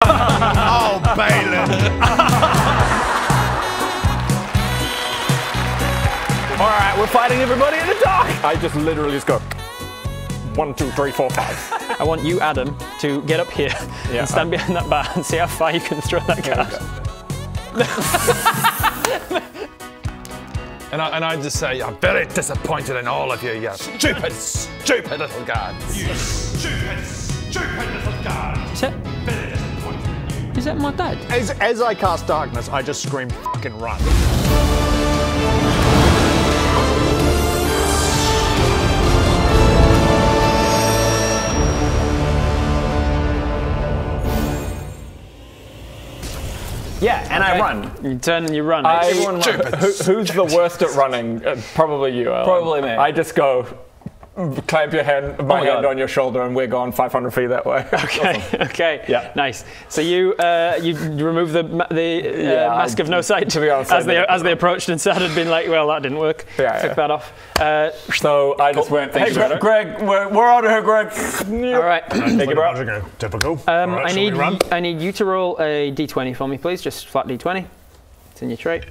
Oh, Balin! Alright, we're fighting everybody in the dock! I just literally just go 1, 2, 3, 4, 5. I want you, Adam, to get up here and stand behind that bar and see how far you can throw that card. And I just say, I'm very disappointed in all of you, you stupid, stupid little guards. You stupid, stupid little guards. Is that my dad? As I cast darkness, I just scream fucking run. Yeah, and I run. You turn and you run. Who's the worst at running? Probably you, Alan. Probably me. I just go, clamp your hand, my hand on your shoulder, and we're gone 500 feet that way. Okay, Awesome. okay, yeah, nice. So you remove the mask of no sight, to be honest, as they approached and started being like, well, that didn't work. Took that off. So I just went, hey, Greg, we're out of here, Greg. All right. Take it out. Typical. Right, I need you to roll a d20 for me, please. Just flat d20. It's in your trait.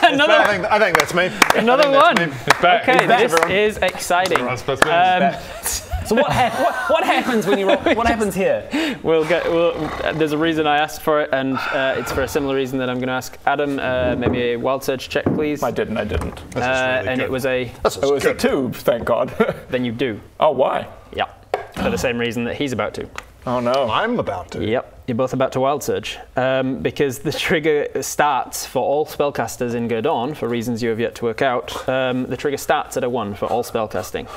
Another. I think that's me. Another one. Okay, this everyone. is exciting. So what happens when you roll? What happens here? There's a reason I asked for it, and it's for a similar reason that I'm going to ask Adam. Maybe a wild surge check, please. I didn't. Really and good. it was a. It was a tube, thank God. Then you do. Oh, why? Yeah. For the same reason that he's about to. Oh no. I'm about to. Yep. You're both about to wild surge. Because the trigger starts for all spellcasters in Gerdon, for reasons you have yet to work out. The trigger starts at a 1 for all spellcasting.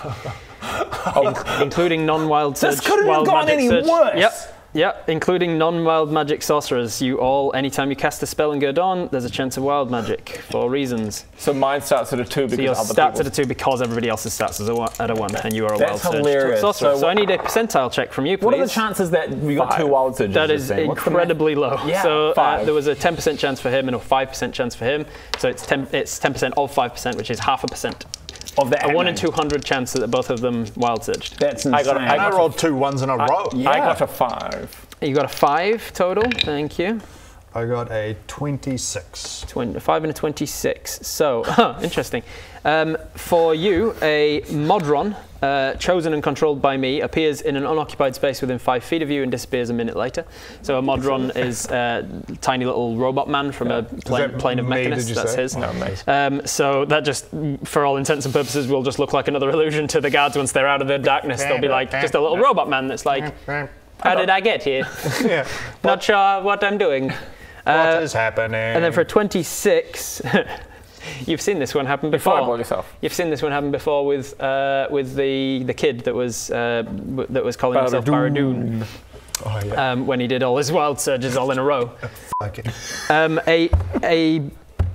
Including non-wild surge. This couldn't have wild gone magic any surge. worse. Yep, including non-wild magic sorcerers. You all, anytime you cast a spell in Gerdon, there's a chance of wild magic for reasons. So mine starts at a 2 because yours other starts people's... at a 2 because everybody else's starts at a 1, and you are a wild That's hilarious. surge sorcerer. So So I need a percentile check from you, please. What are the chances that we got 2 wild surges? That is incredibly low. Yeah, so 5. there was a 10% chance for him and a 5% chance for him. So it's 10% of 5%, which is 0.5%. Of the A 1 in 200 chance that both of them wild surged. That's insane. I rolled 2 1s in a row. I got a 5. You got a 5 total. Thank you. I got a 26. 5 and a 26. So, interesting. For you, a Modron, chosen and controlled by me, appears in an unoccupied space within 5 feet of you and disappears a minute later. So a Modron is a tiny little robot man from a plane of mechanists. That's his. No, so that just, for all intents and purposes, will just look like another illusion to the guards once they're out of the darkness. They'll be like just a little robot man that's like, how did I get here? Yeah. Not sure what I'm doing. What is happening? And then for a 26, you've seen this one happen before. Fireball yourself. You've seen this one happen before with the kid that was calling himself Baradoon. Oh, yeah. When he did all his wild surges all in a row. Fuck it.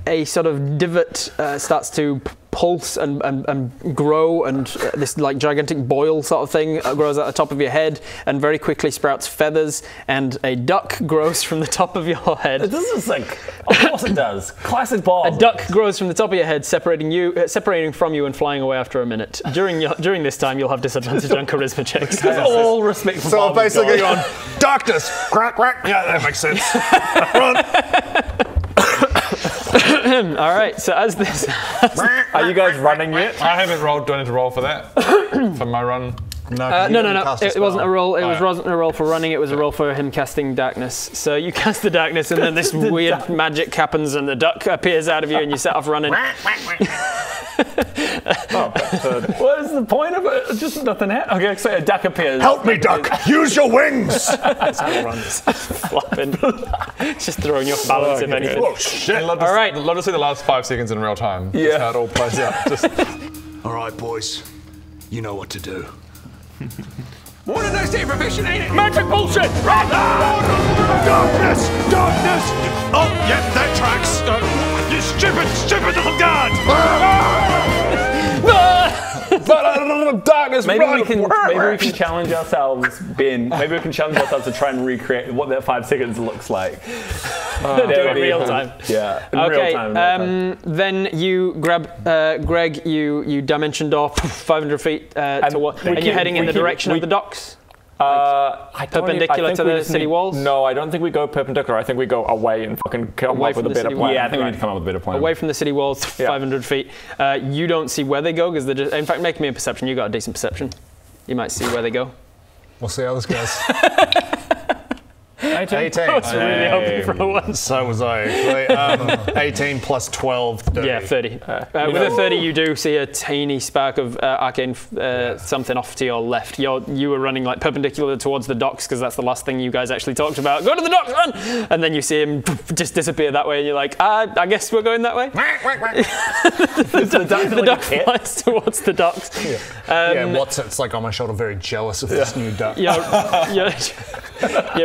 A sort of divot starts to pulse and grow, and this like gigantic boil sort of thing grows at the top of your head and very quickly sprouts feathers, and a duck grows from the top of your head. This is like, of course it does. Classic ball. A duck grows from the top of your head, separating from you and flying away after a minute. During this time, you'll have disadvantage on charisma checks. Because all respect for So Bob is basically gone. on darkness. Crack, crack. Yeah, that makes sense. Run. All right, so as this... Are you guys running yet? I haven't rolled. Do I need to roll for that? For my run? No. No. It wasn't a roll. It wasn't a roll for running. It was a roll for him casting darkness. So you cast the darkness, and then this weird magic happens, and the duck appears out of you, and you set off running. What is the point of it? Just nothing happens. Okay, so a duck appears. Help me, duck. Use your wings. That's how it runs. Flopping. It's just throwing you off balance, if anything. Oh, shit. All right. Love to see the last 5 seconds in real time. Yeah. Just how it all plays out. Just All right, boys. You know what to do. what did I say, profession? Ain't it? Magic bullshit! Darkness. Darkness. Oh, yeah, that tracks. You stupid little guard. Darkness. Maybe we can challenge ourselves, Ben. Maybe we can challenge ourselves to try and recreate what that 5 seconds looks like. Do it real time. Yeah. In Okay. real time. Then you grab Greg. You dimensioned off 500 feet and you're heading in the direction of the docks. I don't perpendicular I think to we the just city need- walls? No, I don't think we go perpendicular. I think we go away and fucking come Away up with from a the better city plan. walls. I think we need to come up with a better plan. Away from the city walls, 500 feet. You don't see where they go because they're in fact, make me a perception. You got a decent perception. You might see where they go. We'll see how this goes. 18. I was really hoping for a one. So was I. Wait, 18 plus 12, 30. Yeah, 30. With a 30, you do see a tiny spark of arcane something off to your left. You were running like perpendicular towards the docks because that's the last thing you guys actually talked about. Go to the docks, run! And then you see him just disappear that way, and you're like, I guess we're going that way. the duck flies towards the docks. Yeah, Watson's like on my shoulder, very jealous of this new duck. You're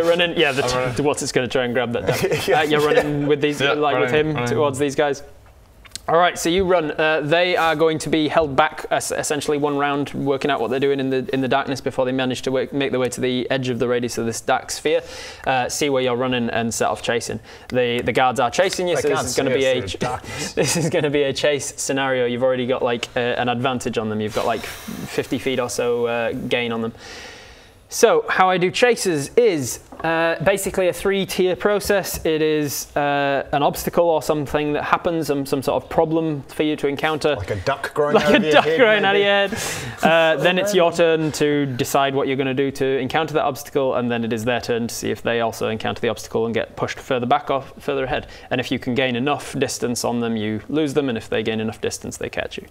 running. Yeah, Watson's going to try and grab that duck. You're running with these, with him towards these guys. All right, so you run. They are going to be held back essentially one round, working out what they're doing in the darkness before they manage to make their way to the edge of the radius of this dark sphere. See where you're running and set off chasing. The guards are chasing you, so this is going to be a chase scenario. You've already got like an advantage on them. You've got like 50 feet or so gain on them. So how I do chases is basically a 3-tier process. It is an obstacle or something that happens, some sort of problem for you to encounter. Like a duck growing out of your head. Out of your head. Then it's your turn to decide what you're going to do to encounter that obstacle, and then it is their turn to see if they also encounter the obstacle and get pushed further back or further ahead. And if you can gain enough distance on them, you lose them, and if they gain enough distance, they catch you.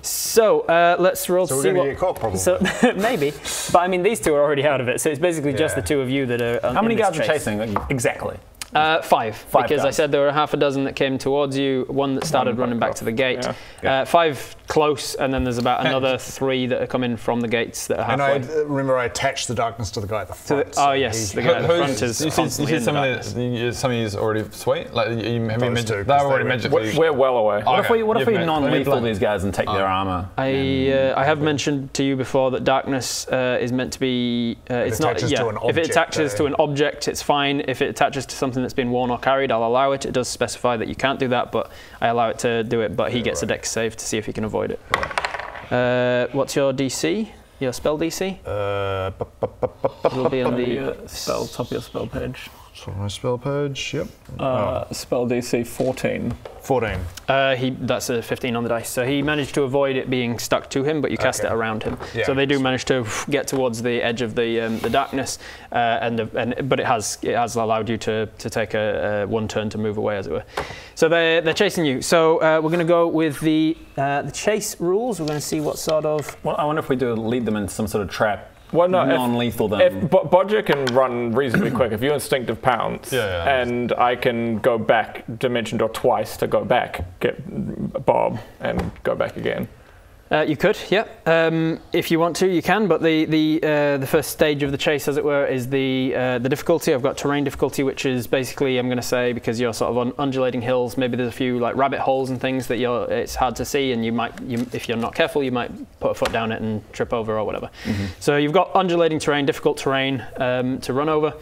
So let's roll to see what... So we're going to get caught, probably. So, maybe. But I mean, these two are already out of it, so it's basically just the two of you that are How many guards are chasing? Exactly. 5, because guys. I said there were half a dozen that came towards you, one that started running back to the gate, 5 close, and then there's about another 3 that are coming from the gates that are halfway. And remember I attached the darkness to the guy at the front. The guy at the front is You constantly said some of these already sweet? Like, they're already magically... We're well away. What if we non-lethal these guys and take their armor? I have mentioned to you before that darkness is meant to be... it's not. If it attaches to an object, it's fine. If it attaches to something that's been worn or carried, I'll allow it. It does specify that you can't do that, but I allow it to do it. But he gets a dex save to see if he can avoid it. What's your DC? Your spell DC? It'll be on the top of your spell page. So my spell page, yep. Spell DC 14. 14. That's a 15 on the dice. So he managed to avoid it being stuck to him, but you cast it around him. Yeah. So they do manage to get towards the edge of the darkness, but it has allowed you to take a one turn to move away, as it were. So they're chasing you. So we're going to go with the chase rules. We're going to see what sort of. Well, I wonder if we do lead them into some sort of trap. Well, no, non-lethal then. If Bodger can run reasonably quick, if you instinctive pounce, and I can go back dimension door twice to go back, get Bob, and go back again. You could, yeah. If you want to, you can. But the first stage of the chase, as it were, is the difficulty. I've got terrain difficulty, which is basically, I'm going to say, because you're sort of on undulating hills. Maybe there's a few like rabbit holes and things that it's hard to see, and if you're not careful, you might put a foot down it and trip over or whatever. So you've got undulating terrain, difficult terrain to run over.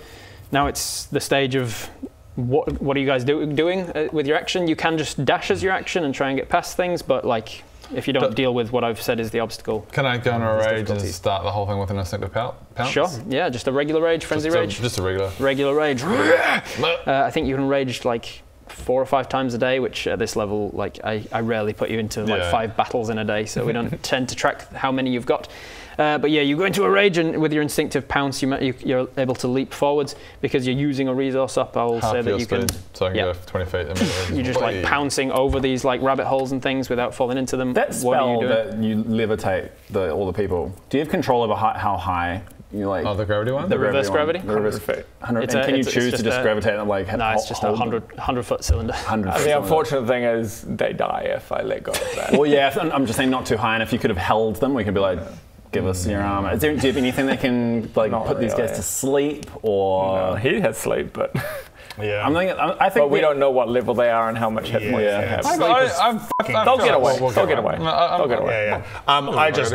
Now it's the stage of what are you guys doing with your action? You can just dash as your action and try and get past things, but like. If you don't deal with what I've said is the obsticle. Can I go on a rage and start the whole thing with an instinctive pounce? Sure, yeah, just a regular rage, frenzy rage. Just a regular. Regular rage. I think you can rage like 4 or 5 times a day, which at this level, like I rarely put you into like 5 battles in a day, so we don't tend to track how many you've got. But yeah, you go into a rage, and with your instinctive pounce, you're able to leap forwards because you're using a resource up. I'll say that you can. So I can go 20 feet. You're just like pouncing over these like rabbit holes and things without falling into them. That spell that you levitate all the people. Do you have control over how high? You like the gravity one? The reverse gravity? The reverse feet. And can you choose to just gravitate and like no, it's just a 100-foot cylinder. The unfortunate thing is they die if I let go of that. Well, yeah, I'm just saying not too high, and if you could have held them, we could be like, give us your armor. Do you have anything that can like put these guys to sleep, or? No, he has sleep, but. Yeah. I think we don't know what level they are and how much hit points they have. They'll get away. They'll get away. They'll get away. I just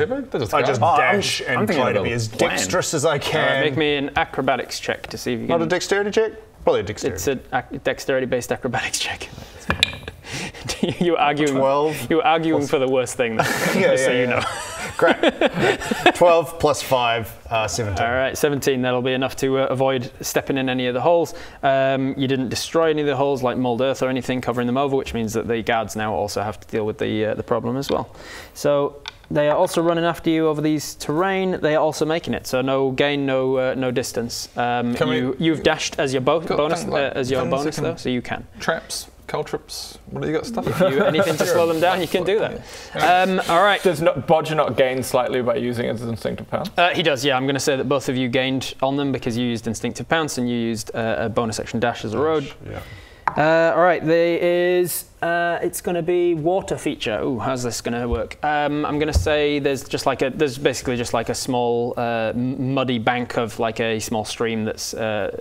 dash and try to be as dexterous as I can. Make me an acrobatics check to see if you can. Not a dexterity check? Probably a dexterity. It's a dexterity-based acrobatics check. You were arguing. 12. You were arguing for the worst thing, just so you know. Crap. 12 plus 5, 17. All right, 17. That'll be enough to avoid stepping in any of the holes. You didn't destroy any of the holes like mold earth or anything, covering them over, which means that the guards now also have to deal with the problem as well. So they are also running after you over these terrain. They are also making it, so no gain, no distance. You've dashed as your bonus, though, so you can. Traps, cantrips. What do you got stuff? If you anything to slow them down, you can do that. All right. Does Bodger not gain slightly by using his instinctive pounce? He does, yeah. I'm going to say that both of you gained on them because you used instinctive pounce and you used a bonus action dash as a road. Yeah. All right, there is. It's going to be water feature. Ooh, how's this going to work? I'm going to say there's basically just like a small muddy bank of like a small stream that's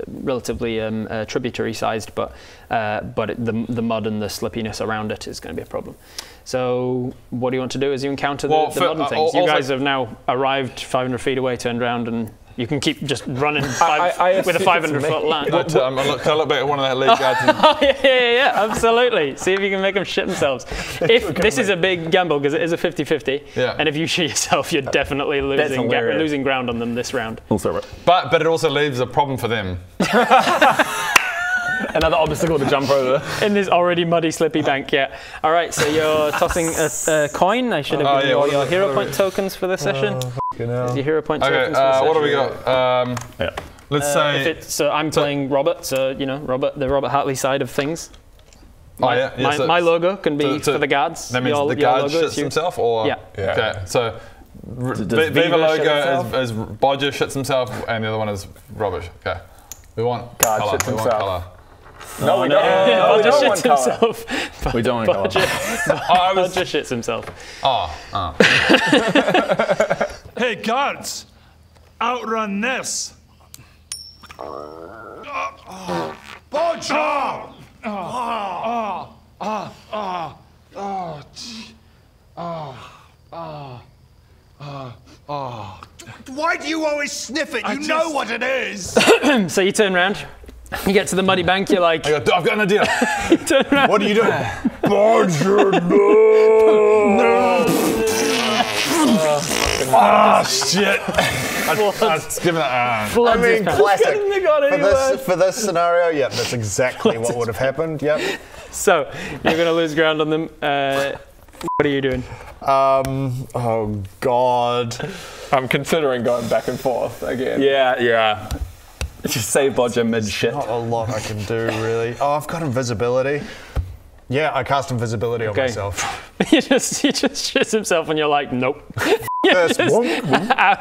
relatively tributary sized, but the mud and the slippiness around it is going to be a problem. So what do you want to do as you encounter the mud and things? You guys have now arrived 500 feet away, turned around, and you can keep just running with a 500-foot land. Can I look back at one of that lead guards? Yeah, absolutely. See if you can make them shit themselves. This is a big gamble because it is a 50-50, and if you shit yourself, you're definitely losing ground on them this round. But it also leaves a problem for them. Another obstacle to jump over. In this already muddy, slippy bank, yeah. All right, so you're tossing a coin. I should have given you your hero point tokens for this session. Your hero point tokens for this session. What do we got? Let's say... so I'm playing Robert, so, you know, the Robert Hartley side of things. My logo can be for the guards. That means the guard shits himself, or... Yeah. Okay, so... Viva logo is Bodger shits himself, and the other one is Robert. Okay. We want guard colour. Shits We want himself. colour. No, we Bodger don't shits want colour. himself. We don't want colour. Bodger shits himself. Hey, guards! Outrun this! Bodger! Why do you always sniff it? You know what it is! So you turn around. You get to the muddy bank, you're like... I've got an idea. You turn around. What are you doing? Bodger, no! Shit. Let's give it that. I mean, classic. For this scenario, yeah, that's exactly what would have happened, yep. So, you're going to lose ground on them. What are you doing? Oh, God. I'm considering going back and forth again. Yeah. Just save Bodger mid-shit. Not a lot I can do, really. Oh, I've got invisibility. Yeah, I cast invisibility on myself. He just shits himself and you're like, nope. Out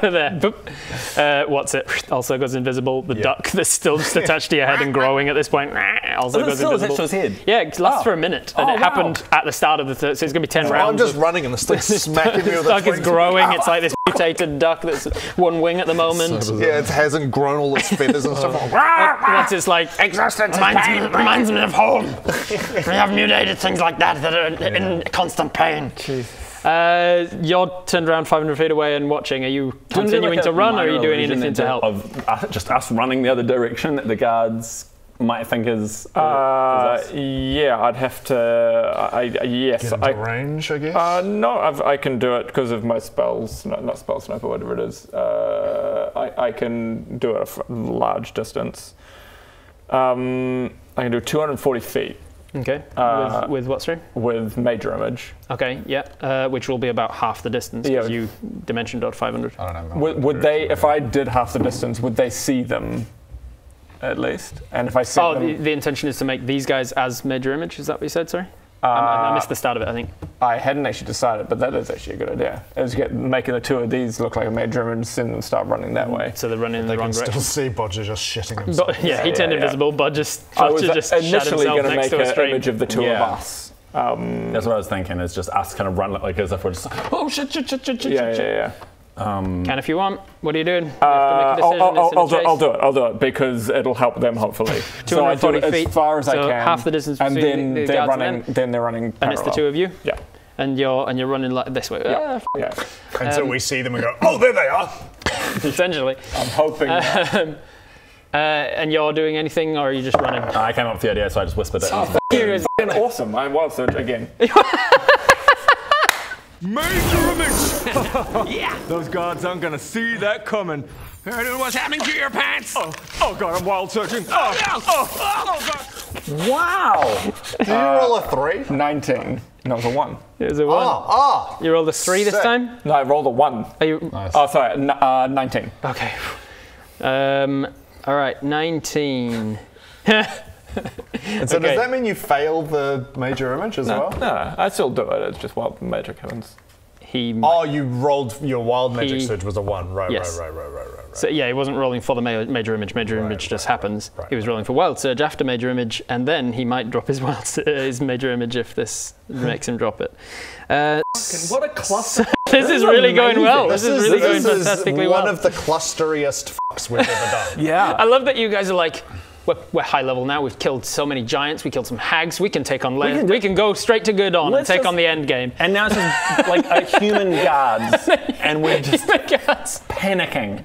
of there. Boop. What's it? Also goes invisible. The duck that's still just attached to your head and growing at this point also goes invisible. To his head? Yeah, it lasts for a minute. And it happened at the start of the third, so it's going to be 10 rounds. I'm just running and the stick's smacking me with the duck is growing. It's like this mutated duck that's one wing at the moment. Yeah, it hasn't grown all its feathers and stuff. That's its like, existence reminds me of home. We have mutated things like that are in constant pain. You're turned around 500 feet away and watching. Are you continuing to run, or are you doing anything to help? Of just us running the other direction that the guards might think is us? Yeah, I'd have to. Yes. Get into range, I guess? No, I can do it because of my spells. Not spell sniper, whatever it is. I can do it a large distance. I can do 240 feet. Okay. With what stream? With major image. Okay. Yeah. Which will be about half the distance because you dimension dot 500. I don't know. Would they, if I did half the distance, would they see them? At least, and if I see them, the intention is to make these guys as major image. Is that what you said? Sorry. I missed the start of it, I think. I hadn't actually decided, but that is actually a good idea. Is making the two of these look like a major image, and then start running that way. So they're running in the wrong direction. Still see Bodger just shitting himself. He turned invisible. Bodger just I was just initially going to make an image of the two of us. That's what I was thinking. Is just us kind of run like as if we're just oh shit. Yeah. Can if you want. What are you doing? I'll do it because it'll help them hopefully. 240 feet as far as I can, half the distance and between then they're running. Then they're running parallel. And it's the two of you. Yeah. And you're running like this way. Yeah. Until we see them and go, oh, there they are. Essentially. I'm hoping. And you're doing anything, or are you just running? I came up with the idea, so I just whispered it. It's awesome. I wild surge again. Major image! Yeah! Those guards aren't gonna see that coming. What's happening to your pants? Oh God, I'm wild searching. God. Wow! Did you roll a 3? 19. No, it was a 1. It was a 1. You rolled a 3 this time? No, I rolled a 1. Are you? Nice. Oh, sorry, 19. Okay. All right, 19. And so does that mean you fail the major image as well? No, I still do it. It's just wild magic happens. Oh, you rolled your wild magic surge was a 1. Right. So yeah, he wasn't rolling for the major image. Major image just happens. He was rolling for wild surge after major image, and then he might drop his his major image if this makes him drop it. What a cluster! This is really going well. This is really going fantastically well. One of the clusteriest fucks we've ever done. Yeah. I love that you guys are like, we're high level now. We've killed so many giants. We killed some hags. We can take on we can go straight to good on and take on the end game. And now it's just like a human guards, and we're just panicking.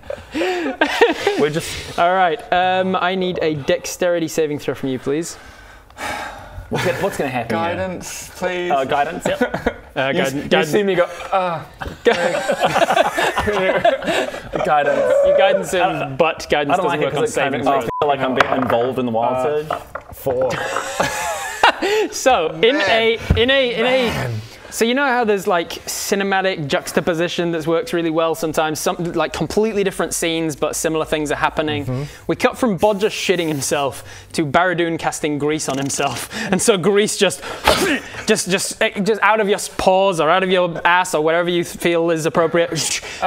We're just. All right. I need a dexterity saving throw from you, please. What's going to happen? Guidance, please. Guidance. Yep. You see me go. Guidance. You guidance him, but guidance doesn't work on saving throws. I feel like I'm being involved in the wild surge. 4. So in a so you know how there's like cinematic juxtaposition that works really well sometimes, some like completely different scenes but similar things are happening. We cut from Bodger shitting himself to Barradoon casting grease on himself, and so grease just out of your paws or out of your ass or wherever you feel is appropriate.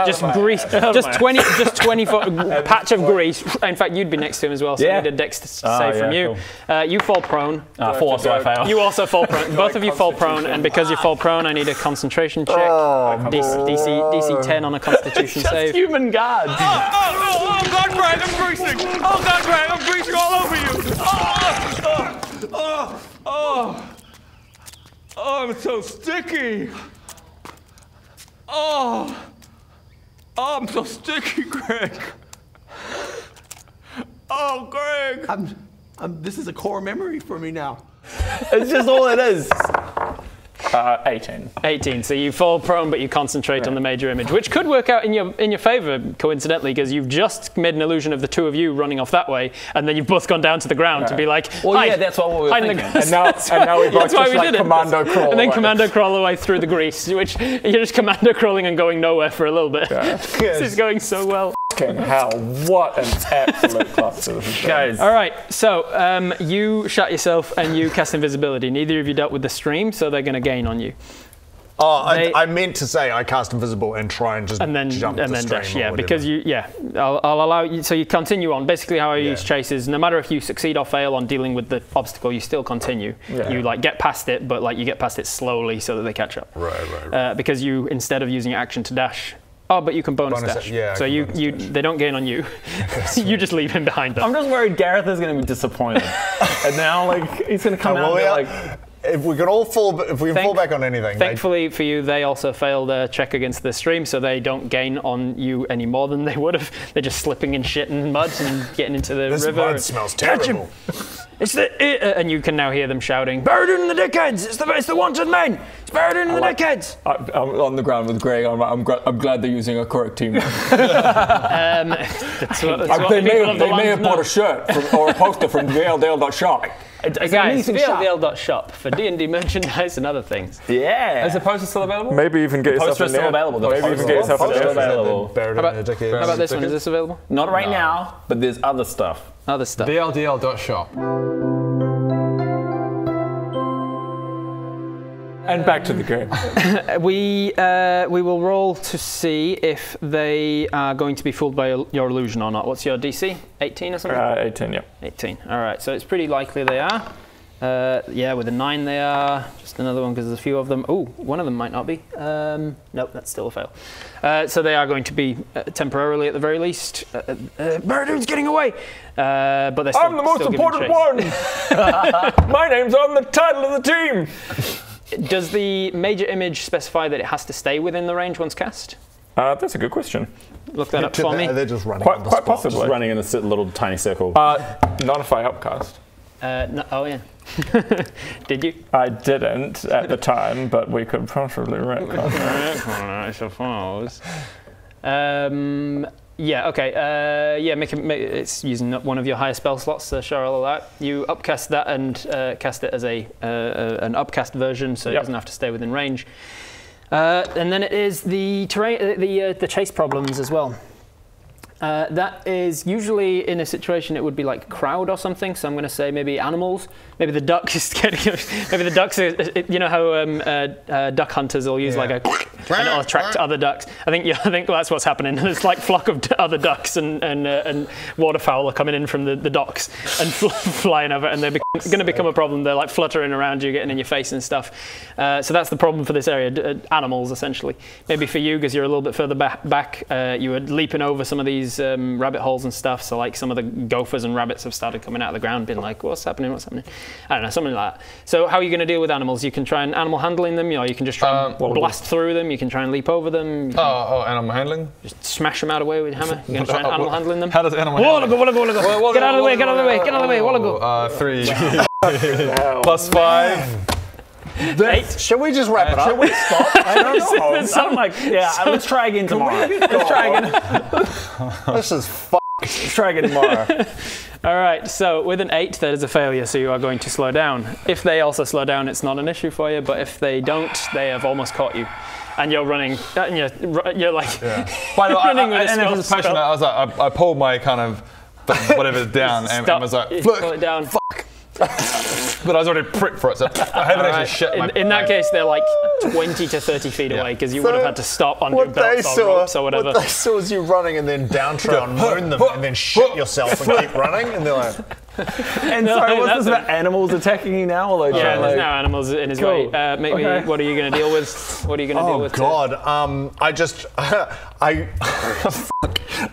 Just grease, just 20 foot patch of grease. In fact, you'd be next to him as well, so I need a dex save from you. Cool. You fall prone. 4, so I fail. You also fall prone. Both of you fall prone, and because you fall prone, I need a concentration check. DC 10 on a Constitution save. Human guards. Oh God, Greg, I'm greasing! Oh God, Greg, I'm greasing all over you! I'm so sticky! I'm so sticky, Greg! Oh, Greg! This is a core memory for me now. It's just all it is. 18. 18. So you fall prone, but you concentrate on the major image, which could work out in your favor, coincidentally, because you've just made an illusion of the two of you running off that way, and then you've both gone down to the ground to be like, well, yeah, that's what we were thinking. And now we both just like commando crawl and then away. Commando crawl away through the grease, which you're just commando crawling and going nowhere for a little bit. This is going so well. Hell, what an absolute cluster this is. Guys. All right, so you shot yourself and you cast invisibility. Neither of you dealt with the stream, so they're going to gain on you. I meant to say I cast invisible and try and just jump the stream dash. or Yeah, whatever. because I'll allow you. So you continue on. Basically, how I use chase is no matter if you succeed or fail on dealing with the obstacle, you still continue. Yeah. You like get past it, but like you get past it slowly so that they catch up. Right. Because you, instead of using your action to dash. Oh, but you can bonus dash. So they don't gain on you. You just leave him behind them. I'm just worried Gareth is going to be disappointed. And now, like, he's going to come out and be like... If we can all fall back on anything. Thankfully for you, they also failed a check against the stream, so they don't gain on you any more than they would have. They're just slipping in shit and mud and getting into the this river. mud smells terrible. It's and you can now hear them shouting, "Barradoon and the dickheads! It's the wanted men! It's Barradoon and the dickheads!" I'm on the ground with Greg. I'm glad they're using a correct team. That's what They may have bought a shirt or a poster from VLDale.shop. Guys, VLDale.shop for D&D merchandise and other things. Yeah. Is the poster still available? Maybe even get yourself in there. available. Maybe even get yourself in there. available. How about this one? Is this available? Not right now, but there's other stuff. Other stuff. VLDL.shop. And back to the game. We will roll to see if they are going to be fooled by your illusion or not. What's your DC? 18 or something? 18, yeah. 18. All right, so it's pretty likely they are. Yeah, with a 9 they are. Just another one because there's a few of them. Oh, one of them might not be. Nope, that's still a fail. So they are going to be temporarily at the very least. Barradoon's getting away! But they're still, I'm the most still important one! My name's on the title of the team! Does the major image specify that it has to stay within the range once cast? That's a good question. Look that up for me. They're just running Quite on the spot. possibly. Just running in a little tiny circle. Not if I upcast. No, oh yeah. Did you? I didn't at the time, but we could possibly retcon. I suppose. Yeah, okay. Yeah, it's using up one of your higher spell slots, so sure, all of that. You upcast that and cast it as an upcast version, so it doesn't have to stay within range. And then it is the terrain, the chase problems as well. That is usually in a situation it would be like crowd or something. So I'm going to say maybe animals. Maybe the duck is getting. Maybe the ducks. You know how duck hunters will use like a and it'll attract other ducks. I think that's what's happening. There's like flock of other ducks and waterfowl are coming in from the docks and flying over, and they're going to become a problem. They're like fluttering around you, getting in your face and stuff. So that's the problem for this area. Animals essentially. Maybe for you, because you're a little bit further back, you were leaping over some of these rabbit holes and stuff. So like some of the gophers and rabbits have started coming out of the ground, being like, "What's happening? What's happening?" I don't know, something like that. So how are you going to deal with animals? You can try and animal handling them, or you can just try and blast through them. You can try and leap over them. Animal handling? Just smash them out of the way with a hammer. You're going to try and animal handling them. How does animal handling? Wallago. Get out of the way, get out of the way, get out of the way, Wallago. 3 plus 5. 8. Should we just wrap it up? Should we stop? I don't know. There's something like, let's try again tomorrow. Let's try again. This is f***. Let's try again tomorrow. All right, so with an 8, that is a failure, so you are going to slow down. If they also slow down, it's not an issue for you, but if they don't, they have almost caught you. And you're running, and you're like, By the way, running with a and spell. it's passionate. I was like, I pulled my kind of whatever down and was like, pull it down. fuck. But I was already prepped for it, so I haven't actually shit my in that case, they're like 20 to 30 feet away, because you would have had to stop on your belts or ropes or whatever. What they saw was you running and then downtrodden, moon them, and then shit yourself and keep running, and they're like... And sorry, what's this about animals attacking you now? Or Yeah, there's now animals in his way. Maybe, what are you going to deal with? What are you going to deal with? Oh God,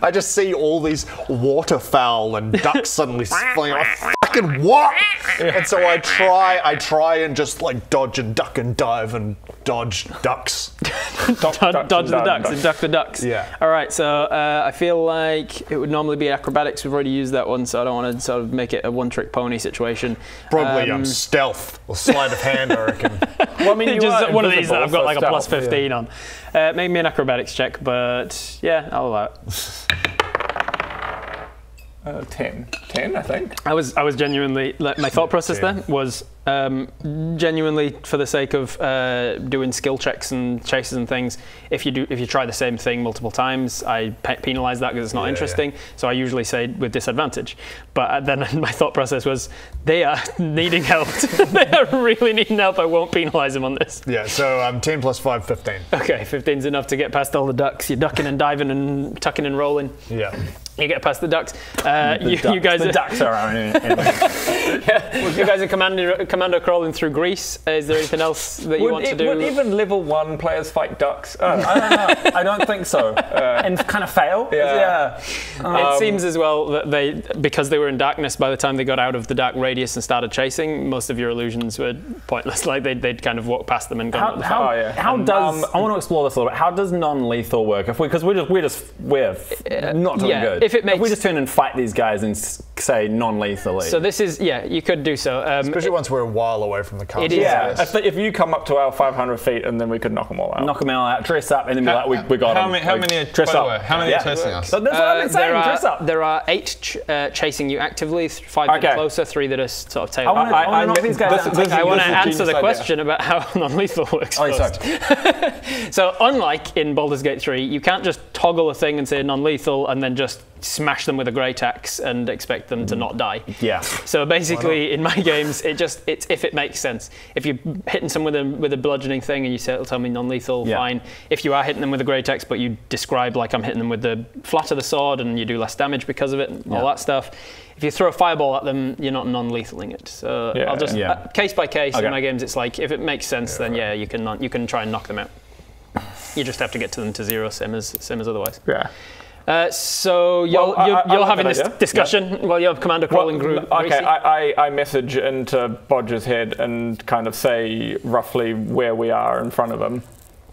I just see all these waterfowl and ducks suddenly flying. Fucking what? And so I try and just like dodge and duck and dive and dodge ducks. Dodge the ducks and duck the ducks. Yeah. All right, so I feel like it would normally be acrobatics. We've already used that one, so I don't want to sort of make it a one-trick pony situation. Probably stealth or sleight of hand, I reckon. Well, I mean, you just are one of these that I've got like a plus stealth, 15 on. Make me an acrobatics check, but yeah, I'll allow it. 10, I think. I was genuinely, like, my thought process there was genuinely for the sake of doing skill checks and chases and things. If you try the same thing multiple times, I penalise that because it's not interesting. So I usually say with disadvantage. But then my thought process was, they are needing help. They are really needing help. I won't penalise them on this. Yeah. So 10 plus 5, 15. Okay, 15's enough to get past all the ducks. You're ducking and diving and tucking and rolling. Yeah. You get past the ducks. You guys the ducks are our enemy. You guys are commando crawling through Greece. Is there anything else that you want to do? Would even level 1 players fight ducks? I don't know. I don't think so. And kind of fail. Yeah. It seems as well that because they were in darkness, by the time they got out of the dark radius and started chasing, most of your illusions were pointless. Like they'd kind of walked past them and gone. How does I want to explore this a little bit? How does non-lethal work? Because we're not doing good. If we just turn and fight these guys and say non-lethally. So this is you could do so. Especially once we're a while away from the castle. It is. Yeah, if you come up to our 500 feet and then we could knock them all out. Knock them all out, dress up, and then be like, we got them. How many dress up? How many are chasing us? So that's what I've been saying, dress up. There are 8 chasing you actively, 5 get closer, 3 that are sort of tail. I want to knock these guys out. I want to answer the question about how non-lethal works first. So unlike in Baldur's Gate 3, you can't just toggle a thing and say non-lethal and then just smash them with a great axe and expect them to not die. Yeah. So basically, in my games, it's if it makes sense. If you're hitting someone with a bludgeoning thing and you say it'll tell me non-lethal, fine. If you are hitting them with a great axe, but you describe like I'm hitting them with the flat of the sword and you do less damage because of it, all that stuff. If you throw a fireball at them, you're not non-lethaling it. So I'll just case by case in my games. It's like if it makes sense, then you can try and knock them out. You just have to get to them to 0, same as otherwise. Yeah. So you're having this discussion while you're commander crawling group. Okay, I message into Bodger's head and kind of say roughly where we are in front of him.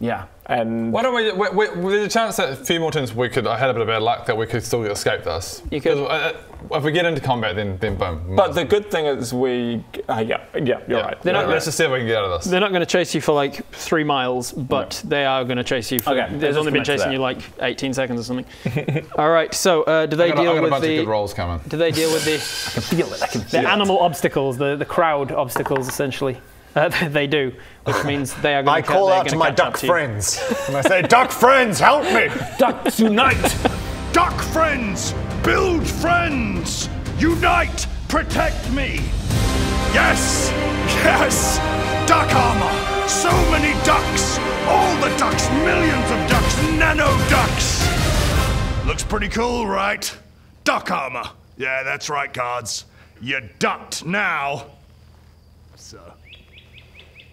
Yeah. And why don't there's a chance that a few more turns I had a bit of bad luck that we could still escape this. You could. If we get into combat, then boom. But the good thing is you're right. Let's just see if we can get out of this. They're not going to chase you for like 3 miles, but they are going to chase you for. Okay, they've only been chasing you like 18 seconds or something. All right, so do they deal with a bunch of good rolls coming. Do they deal with the? I can feel it. I can feel the animal obstacles, the crowd obstacles, essentially. They do, which means they are going to. I call out to my duck friends, and I say, "Duck friends, help me! Ducks unite! Duck friends, build friends, unite, protect me! Yes, yes, duck armor, so many ducks, all the ducks, millions of ducks, nano ducks. Looks pretty cool, right? Duck armor. Yeah, that's right, guards. You're ducked now. So.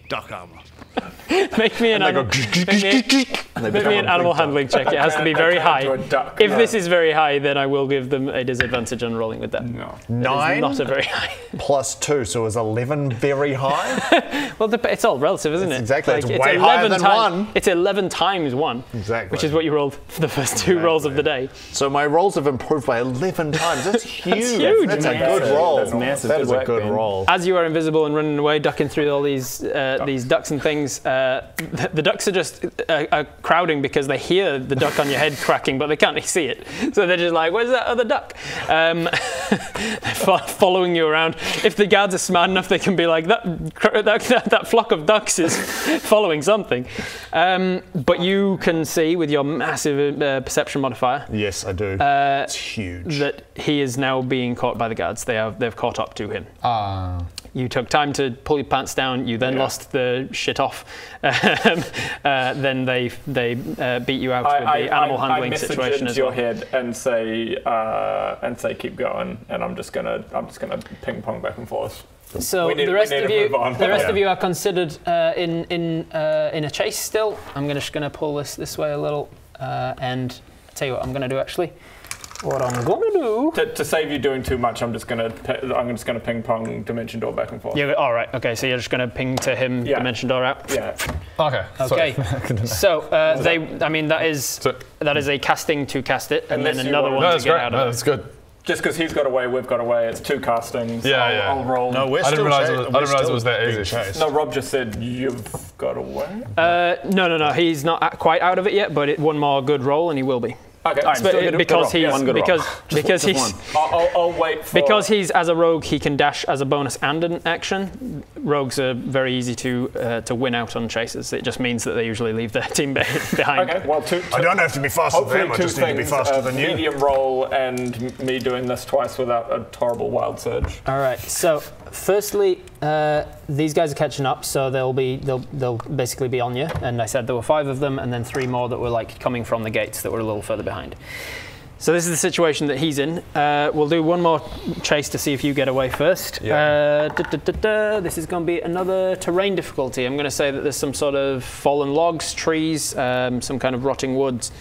Duck armor. Make me an animal handling check. It has to be very high. If this is very high, then I will give them a disadvantage on rolling with that. No. 9 not a very high. plus 2, so is 11 very high? Well, it's all relative, isn't it? Exactly. Like, it's way higher than 1. It's 11 times 1. Exactly. Which is what you rolled for the first 2 rolls of the day. So my rolls have improved by 11 times. That's huge. That's huge. That's a good roll. That's massive. That is a good roll. As you are invisible and running away, ducking through all these ducks and things, the ducks are just crowding because they hear the duck on your head cracking, but they can't see it. So they're just like, "Where's that other duck?" They're following you around. If the guards are smart enough, they can be like, that flock of ducks is following something. But you can see with your massive perception modifier. Yes, I do. It's huge. That he is now being caught by the guards. They've caught up to him. You took time to pull your pants down. You then lost the shit off. Then they beat you out with the animal handling situation as well. I message into your head and say keep going, and I'm just gonna ping pong back and forth. So the rest of you are considered in a chase still. I'm just gonna pull this way a little, and I'll tell you what I'm gonna do actually. What I'm gonna do to save you doing too much, I'm just gonna ping pong dimension door back and forth. Yeah. All right. Okay. So you're just gonna ping to him dimension door out. Yeah. Okay. So that is a casting to cast it, and then another one to get out of it. That's good. Just because he's got away, we've got away. It's 2 castings. Yeah, I'll roll. No, I didn't realize it was that easy. No, Rob just said you've got away. No. He's not quite out of it yet, but one more good roll, and he will be. Okay, because he's I'll wait for because he's as a rogue, he can dash as a bonus and an action. Rogues are very easy to win out on chases. It just means that they usually leave their team behind. Okay, well, I don't have to be faster than them. I just need to be faster than you. Medium roll and me doing this twice without a horrible wild surge. All right. So firstly, these guys are catching up, so they'll basically be on you. And I said there were 5 of them, and then 3 more that were like coming from the gates that were a little further behind. So this is the situation that he's in. We'll do one more chase to see if you get away first. Yeah. This is going to be another terrain difficulty. I'm going to say that there's some sort of fallen logs, trees, some kind of rotting woods.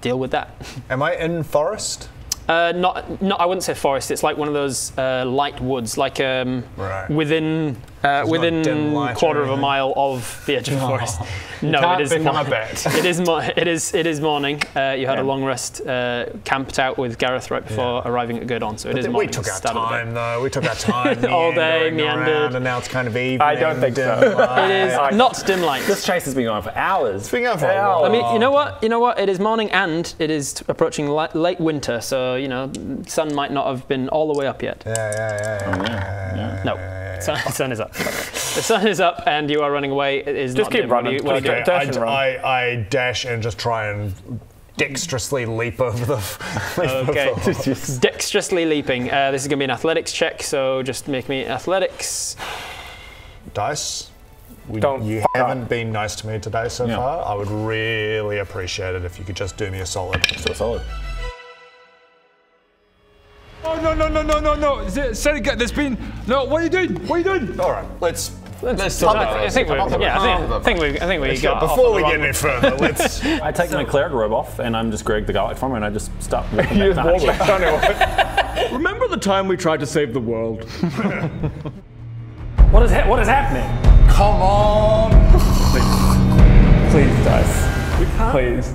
Deal with that. Am I in forest? Not. I wouldn't say forest. It's like one of those light woods, like within quarter of a mile of the edge of the forest. No, it is It is morning. You had a long rest, camped out with Gareth right before arriving at Gurdon, so it is morning. We took our time, though. We took our time. All day, meandered. And now it's kind of evening. I don't think so. It is not dim light. This chase has been going on for hours. It's been going for hours. I mean, you know what? It is morning and it is approaching late winter, so sun might not have been all the way up yet. Yeah. No. The sun is up. The sun is up, and you are running away. It is just not keep dim. running. What are you doing? I dash and just try and dexterously leap over the. Okay. Dexterously leaping. This is going to be an athletics check, so just make me athletics. Dice. You haven't been nice to me today so far. I would really appreciate it if you could just do me a solid. So solid. Oh, no. There's been... No, what are you doing? All right, let's I think we got. Before we get any further, let's. I take my cleric robe off and I'm just Greg the Garlic from her and I just start walking back. Remember the time we tried to save the world? What is happening? Come on. Please, dice. Please.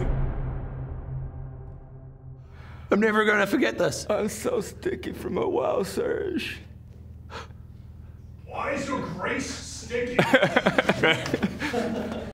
I'm never gonna forget this. I'm so sticky from a while, Serge. Why is your grace sticky?